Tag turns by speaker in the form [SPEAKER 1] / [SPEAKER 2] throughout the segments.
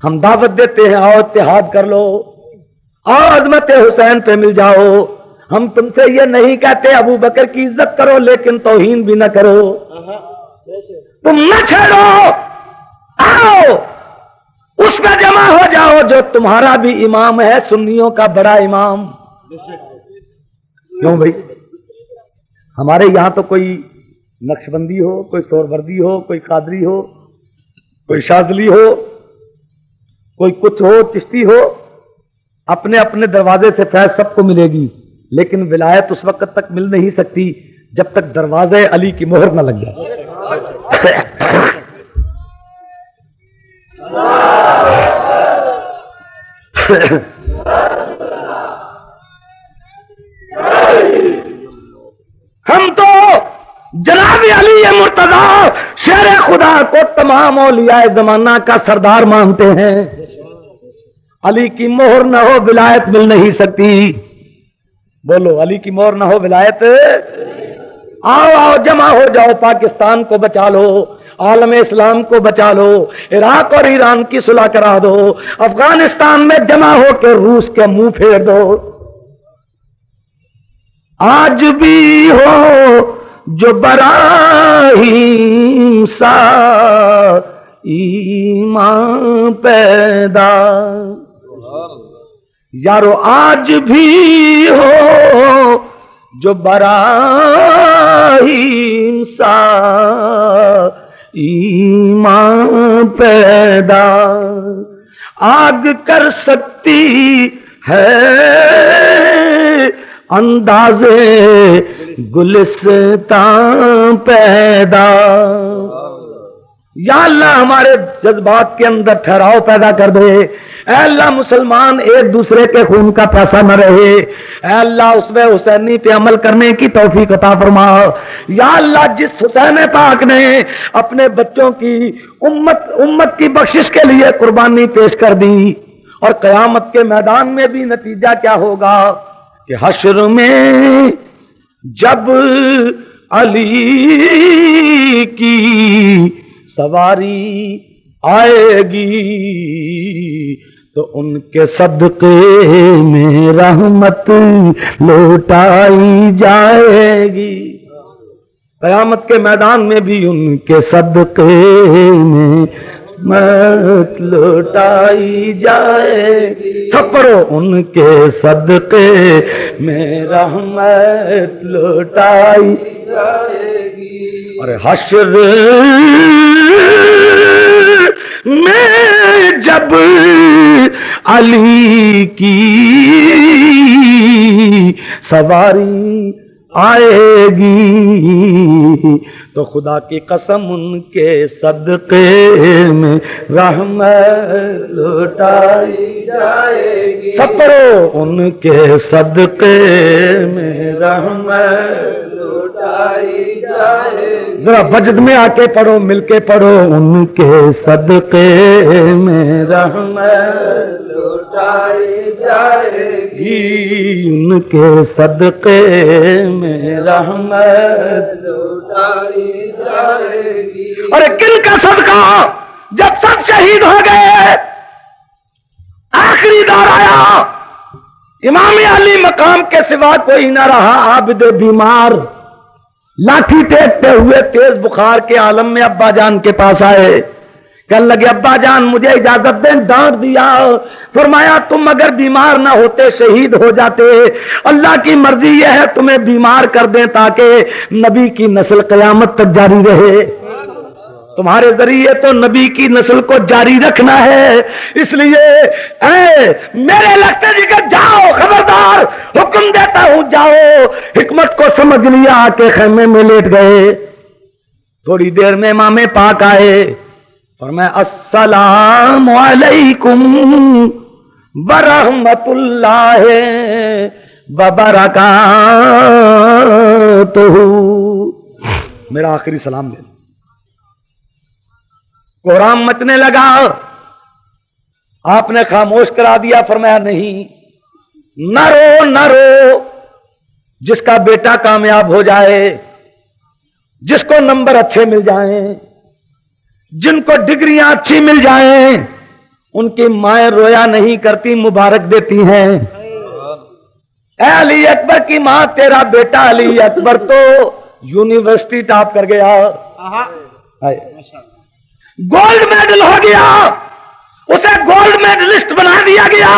[SPEAKER 1] ہم دعوت دیتے ہیں آؤ اتحاد کر لو، آؤ عظمت حسین پہ مل جاؤ. ہم تم سے یہ نہیں کہتے ابو بکر کی عزت کرو لیکن توہین بھی نہ کرو، تم نہ چھیڑو، آؤ اس پہ جمع ہو جاؤ جو تمہارا بھی امام ہے، سنیوں کا بڑا امام. کیوں بھائی؟ ہمارے یہاں تو کوئی نقشبندی ہو، کوئی سہروردی ہو، کوئی قادری ہو، کوئی شاذلی ہو، کوئی کچھ ہو، چشتی ہو، اپنے اپنے دروازے سے فیض سب کو ملے گی، لیکن ولایت اس وقت تک مل نہیں سکتی جب تک دروازے علی کی مہر نہ لگ جائے. ہم تو جناب علی مرتضی شیر خدا کو تمام اولیاء زمانہ کا سردار مانتے ہیں. علی کی مہر نہ ہو ولایت مل نہیں سکتی. بولو علی کی مہر نہ ہو ولایت. آؤ آؤ جمع ہو جاؤ، پاکستان کو بچا لو، عالم اسلام کو بچا لو، عراق اور ایران کی صلح کرا دو، افغانستان میں جمع ہو کے روس کے منہ پھیر دو. آج بھی ہو جو براہیم سا ایمان پیدا، یارو آج بھی ہو جو براہیم سا ایمان پیدا، آگ کر سکتی ہے اندازے گلستان پیدا. یا اللہ ہمارے جذبات کے اندر ٹھہراؤ پیدا کر دے. اے اللہ مسلمان ایک دوسرے کے خون کا پیسہ نہ رہے. اے اللہ اس میں حسینی پہ عمل کرنے کی توفیق عطا فرما. یا اللہ جس حسین پاک نے اپنے بچوں کی امت کی بخشش کے لیے قربانی پیش کر دی، اور قیامت کے میدان میں بھی نتیجہ کیا ہوگا کہ حشر میں جب علی کی سواری آئے گی تو ان کے صدقے میں رحمت لوٹائی جائے گی. قیامت کے میدان میں بھی ان کے صدقے میں رحمت لوٹائی جائے گی. سب پڑھو ان کے صدقے میں رحمت لوٹائی جائے گی. اور حشر میں جب علی کی سواری آئے گی تو خدا کی قسم ان کے صدقے میں رحمت لوٹائی جائے گی. سب پڑھو ان کے صدقے میں رحمت لوٹائی جائے گی. ذرا بجد میں آ کے پڑھو، مل کے پڑھو. ان کے صدقے میں رحمت لوٹائی جائے گی. ان کے صدقے میں رحمت لوٹائی جائے گی. اور کل کا صدقہ جب سب شہید ہو گئے، آخری دور آیا، امام علی مقام کے سوا کوئی نہ رہا. عابد بیمار لاٹھی ٹیکتے ہوئے تیز بخار کے عالم میں ابا جان کے پاس آئے. کہنے لگے ابا جان مجھے اجازت دیں. ڈانٹ دیا. فرمایا تم اگر بیمار نہ ہوتے شہید ہو جاتے. اللہ کی مرضی یہ ہے تمہیں بیمار کر دیں تاکہ نبی کی نسل قیامت تک جاری رہے. تمہارے ذریعے تو نبی کی نسل کو جاری رکھنا ہے. اس لیے اے میرے لگتے جی کہ جاؤ، خبردار، حکم دیتا ہوں جاؤ. حکمت کو سمجھ لیا کہ خیمے میں لیٹ گئے. تھوڑی دیر میں امام پاک آئے. فرمایا السلام علیکم ورحمۃ اللہ وبرکاتہ. میرا آخری سلام دے. کوہرام مچنے لگا. آپ نے خاموش کرا دیا. فرمایا نہیں، نہ رو نہ رو. جس کا بیٹا کامیاب ہو جائے، جس کو نمبر اچھے مل جائیں، جن کو ڈگریاں اچھی مل جائیں، ان کی مائیں رویا نہیں کرتی، مبارک دیتی ہیں۔ اے علی اکبر کی ماں، تیرا بیٹا علی اکبر تو یونیورسٹی ٹاپ کر گیا، گولڈ میڈل ہو گیا، اسے گولڈ میڈلسٹ بنا دیا گیا،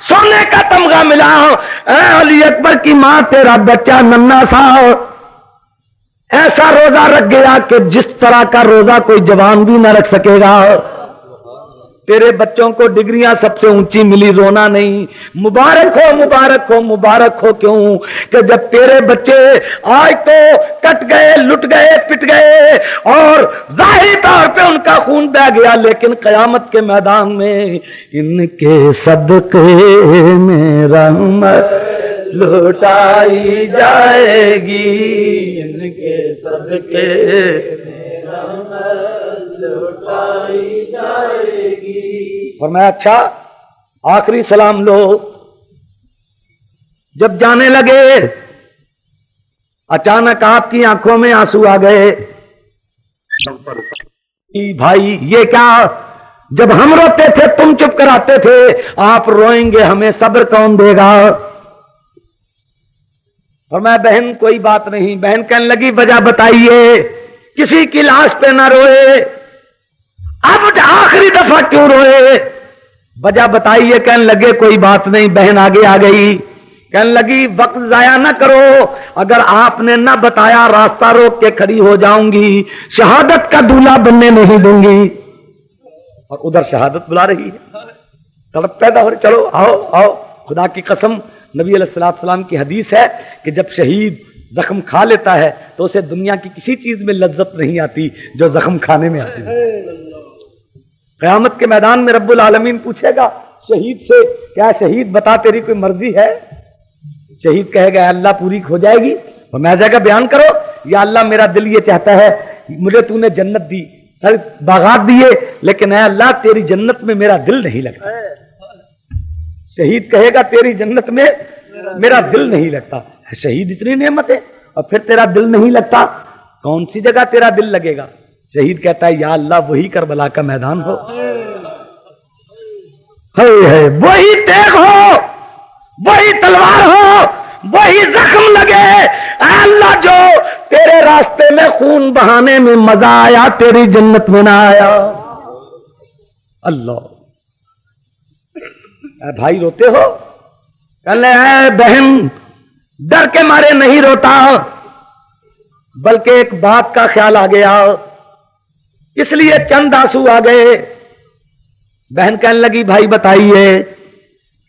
[SPEAKER 1] سونے کا تمغہ ملا۔ اے علی اکبر کی ماں، تیرا بچہ ننھا سا ایسا روزہ رکھ گیا کہ جس طرح کا روزہ کوئی جوان بھی نہ رکھ سکے گا۔ تیرے بچوں کو ڈگریاں سب سے اونچی ملی، رونا نہیں، مبارک ہو مبارک ہو مبارک ہو۔ کیوں کہ جب تیرے بچے آج تو کٹ گئے، لٹ گئے، پٹ گئے اور ظاہری طور پہ ان کا خون بہہ گیا، لیکن قیامت کے میدان میں ان کے صدقے میں رحمت لوٹائی جائے گی، ان کے صدقے میں رحمت لوٹائی جائے گی۔ فرمایا اچھا آخری سلام لو۔ جب جانے لگے اچانک آپ کی آنکھوں میں آنسو آ گئے۔ بھائی یہ کیا، جب ہم روتے تھے تم چپ کراتے تھے، آپ روئیں گے ہمیں صبر کون دے گا؟ اور میں بہن کوئی بات نہیں۔ بہن کہنے لگی وجہ بتائیے، کسی کی لاش پہ نہ روئے، اب آخری دفعہ کیوں روئے؟ وجہ بتائیے۔ کہنے لگے کوئی بات نہیں۔ بہن آگے آ گئی، کہنے لگی وقت ضائع نہ کرو، اگر آپ نے نہ بتایا راستہ روک کے کھڑی ہو جاؤں گی، شہادت کا دولہا بننے نہیں دوں گی۔ اور ادھر شہادت بلا رہی ہے، تڑپ پیدا ہو رہی، چلو آؤ آؤ۔ خدا کی قسم نبی علیہ السلام کی حدیث ہے کہ جب شہید زخم کھا لیتا ہے تو اسے دنیا کی کسی چیز میں لذت نہیں آتی جو زخم کھانے میں آتی ہے۔ قیامت کے میدان میں رب العالمین پوچھے گا شہید سے، کیا شہید بتا تیری کوئی مرضی ہے؟ شہید کہے گا اللہ پوری ہو جائے گی۔ اور میں جگہ بیان کرو، یا اللہ میرا دل یہ چاہتا ہے، مجھے تو نے جنت دی، باغات دیے، لیکن اے اللہ تیری جنت میں میرا دل نہیں لگتا۔ شہید کہے گا تیری جنت میں میرا دل نہیں لگتا۔ شہید اتنی نعمت ہے اور پھر تیرا دل نہیں لگتا، کون سی جگہ تیرا دل لگے گا؟ شہید کہتا ہے یا اللہ وہی کربلا کا میدان ہو، وہی تیغ ہو، وہی تلوار ہو، وہی زخم لگے۔ اے اللہ جو تیرے راستے میں خون بہانے میں مزہ آیا، تیری جنت میں نہ آیا۔ اللہ اے بھائی روتے ہو؟ کہنے اے بہن ڈر کے مارے نہیں روتا، بلکہ ایک بات کا خیال آ گیا، اس لیے چند آنسو آ گئے۔ بہن کہنے لگی بھائی بتائیے۔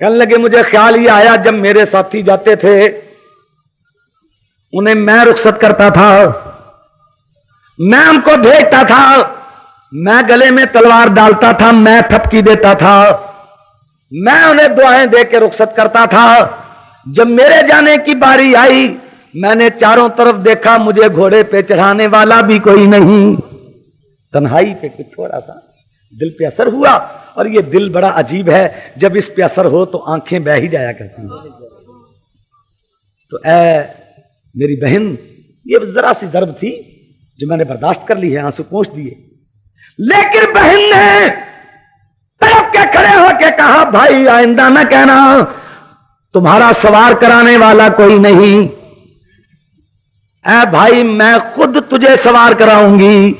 [SPEAKER 1] کہنے لگے مجھے خیال یہ آیا جب میرے ساتھی جاتے تھے انہیں میں رخصت کرتا تھا، میں ان کو بھیجتا تھا، میں گلے میں تلوار ڈالتا تھا، میں تھپکی دیتا تھا، میں انہیں دعائیں دے کے رخصت کرتا تھا۔ جب میرے جانے کی باری آئی میں نے چاروں طرف دیکھا، مجھے گھوڑے پہ چڑھانے والا بھی کوئی نہیں، تنہائی پہ کچھ تھوڑا سا دل پہ اثر ہوا۔ اور یہ دل بڑا عجیب ہے، جب اس پہ اثر ہو تو آنکھیں بہہ ہی جایا کرتی ہیں۔ تو اے میری بہن یہ ذرا سی ضرب تھی جو میں نے برداشت کر لی ہے، آنسو پوچھ دیے، لیکن بہن نے تڑپ کے کھڑے ہو کے کہا بھائی آئندہ نہ کہنا تمہارا سوار کرانے والا کوئی نہیں، اے بھائی میں خود تجھے سوار کراؤں گی،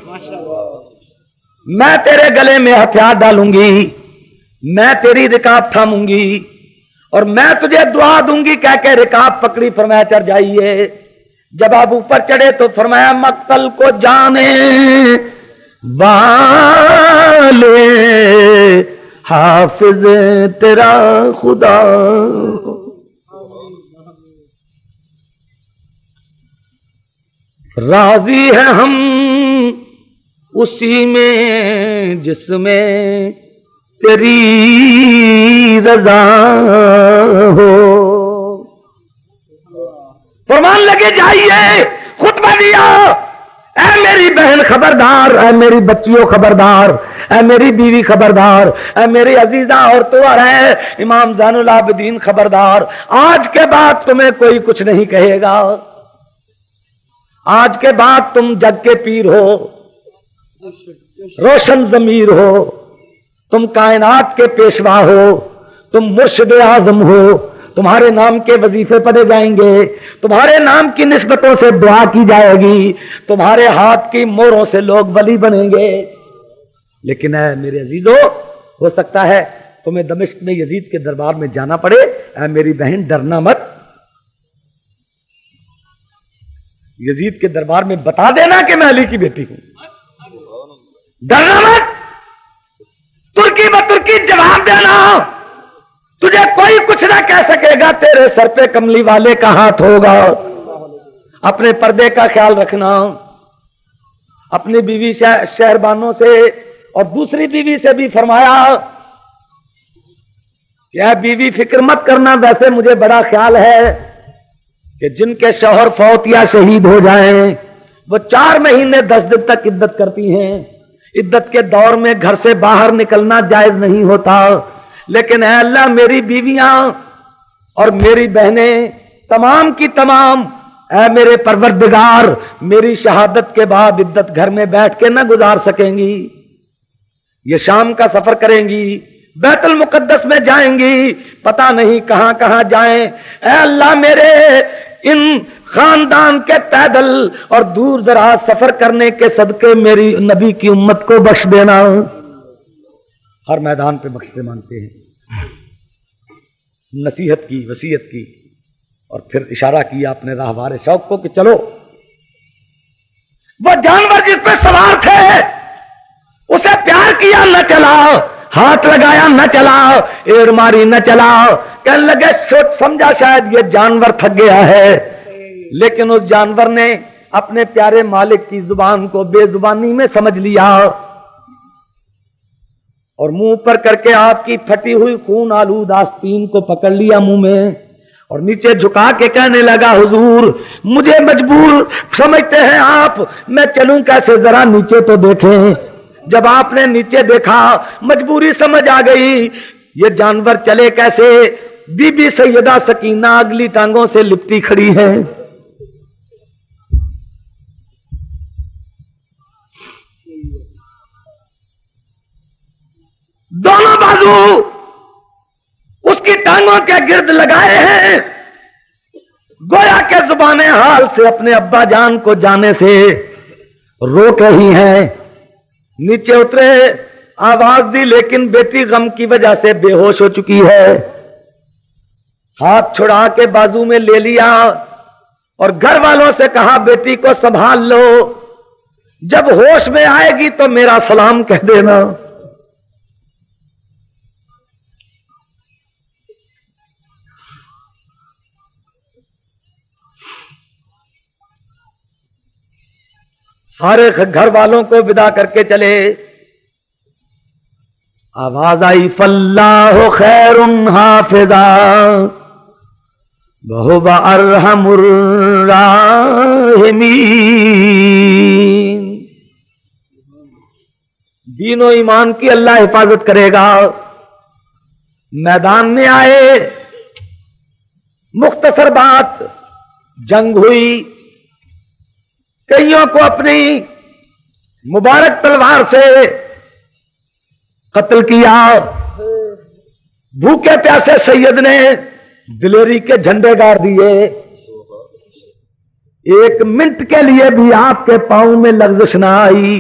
[SPEAKER 1] میں تیرے گلے میں ہتھیار ڈالوں گی، میں تیری رکاب تھاموں گی اور میں تجھے دعا دوں گی کہہ کے رکاب پکڑی، فرمایا چڑھ جائیے۔ جب آپ اوپر چڑھے تو فرمایا مقتل کو جانے والے حافظ تیرا خدا، راضی ہے ہم اسی میں جس میں تیری رضا ہو۔ فرمان لگے جائیے، خطبہ دیا، اے میری بہن خبردار، اے میری بچیوں خبردار، اے میری بیوی خبردار، اے میری عزیزہ عورتوں اور اے امام زین العابدین خبردار، آج کے بعد تمہیں کوئی کچھ نہیں کہے گا، آج کے بعد تم جگ کے پیر ہو، روشن ضمیر ہو، تم کائنات کے پیشوا ہو، تم مرشد اعظم ہو، تمہارے نام کے وظیفے پڑھے جائیں گے، تمہارے نام کی نسبتوں سے دعا کی جائے گی، تمہارے ہاتھ کی موروں سے لوگ ولی بنیں گے۔ لیکن اے میرے عزیزو، ہو سکتا ہے تمہیں دمشق میں یزید کے دربار میں جانا پڑے، اے میری بہن ڈرنا مت، یزید کے دربار میں بتا دینا کہ میں علی کی بیٹی ہوں، ڈرنا مت، ترکی بترکی جواب دینا، تجھے کوئی کچھ نہ کہہ سکے گا، تیرے سر پہ کملی والے کا ہاتھ ہوگا۔ اپنے پردے کا خیال رکھنا، اپنی بیوی شہربانوں سے اور دوسری بیوی سے بھی فرمایا کہ اے بیوی فکر مت کرنا، ویسے مجھے بڑا خیال ہے کہ جن کے شوہر فوت یا شہید ہو جائیں وہ 4 مہینے 10 دن تک عدت کرتی ہیں، عدت کے دور میں گھر سے باہر نکلنا جائز نہیں ہوتا، لیکن اے اللہ میری بیویاں اور میری بہنیں تمام کی تمام، اے میرے پروردگار، میری شہادت کے بعد عدت گھر میں بیٹھ کے نہ گزار سکیں گی، یہ شام کا سفر کریں گی، بیت المقدس میں جائیں گی، پتہ نہیں کہاں کہاں جائیں، اے اللہ میرے ان خاندان کے پیدل اور دور دراز سفر کرنے کے صدقے میری نبی کی امت کو بخش دینا۔ ہر میدان پہ بخش سے مانگتے ہیں، نصیحت کی، وصیت کی، اور پھر اشارہ کیا اپنے راہوار شوق کو کہ چلو، وہ جانور جس پہ سوار تھے اسے پیار کیا نہ چلا، ہاتھ لگایا نہ چلا، ایڑ ماری نہ چلا، کہنے لگے سوچ سمجھا شاید یہ جانور تھک گیا ہے، لیکن اس جانور نے اپنے پیارے مالک کی زبان کو بے زبانی میں سمجھ لیا اور منہ پر کر کے آپ کی پھٹی ہوئی خون آلود آستین کو پکڑ لیا منہ میں اور نیچے جھکا کے کہنے لگا حضور مجھے مجبور سمجھتے ہیں آپ، میں چلوں کیسے، ذرا نیچے تو دیکھیں۔ جب آپ نے نیچے دیکھا مجبوری سمجھ آ گئی، یہ جانور چلے کیسے، بی بی سیدہ سکینہ اگلی ٹانگوں سے لپٹی کھڑی ہے، دونوں بازو اس کی ٹانگوں کے گرد لگائے ہیں، گویا کہ زبان حال سے اپنے ابا جان کو جانے سے روک رہی ہیں۔ نیچے اترے، آواز دی، لیکن بیٹی غم کی وجہ سے بے ہوش ہو چکی ہے، ہاتھ چھڑا کے بازو میں لے لیا اور گھر والوں سے کہا بیٹی کو سنبھال لو، جب ہوش میں آئے گی تو میرا سلام کہہ دینا۔ سارے گھر والوں کو ودا کر کے چلے، آواز آئی فاللہ خیر حافظا وہو ارحم الراحمین، دین و ایمان کی اللہ حفاظت کرے گا۔ میدان میں آئے، مختصر بات، جنگ ہوئی، کئیوں کو اپنی مبارک تلوار سے قتل کیا، بھوکے پیاسے سید نے دلیری کے جھنڈے گاڑ دیے، ایک منٹ کے لیے بھی آپ کے پاؤں میں لرزش نہ آئی،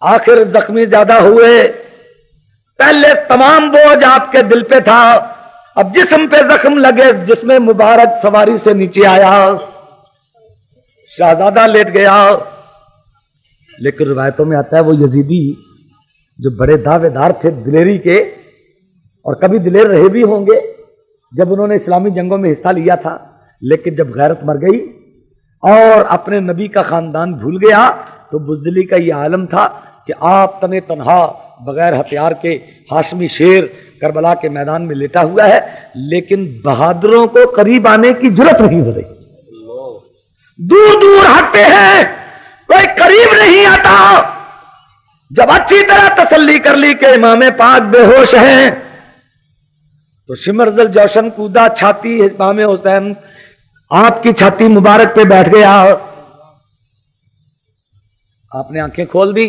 [SPEAKER 1] آخر زخمی زیادہ ہوئے، پہلے تمام بوجھ آپ کے دل پہ تھا، اب جسم پہ زخم لگے، جس میں مبارک سواری سے نیچے آیا، شہزادہ لیٹ گیا۔ لیکن روایتوں میں آتا ہے وہ یزیدی جو بڑے دعوے دار تھے دلیری کے، اور کبھی دلیر رہے بھی ہوں گے جب انہوں نے اسلامی جنگوں میں حصہ لیا تھا، لیکن جب غیرت مر گئی اور اپنے نبی کا خاندان بھول گیا تو بزدلی کا یہ عالم تھا کہ آپ تنے تنہا بغیر ہتھیار کے ہاشمی شیر کربلا کے میدان میں لیٹا ہوا ہے، لیکن بہادروں کو قریب آنے کی جرت نہیں ہو رہی، دور دور ہٹتے ہیں، کوئی قریب نہیں آتا۔ جب اچھی طرح تسلی کر لی کہ امام پاک بے ہوش ہیں تو شمرزل جوشن کودا، چھاتی امام حسین آپ کی چھاتی مبارک پہ بیٹھ گیا، آپ نے آنکھیں کھول دی،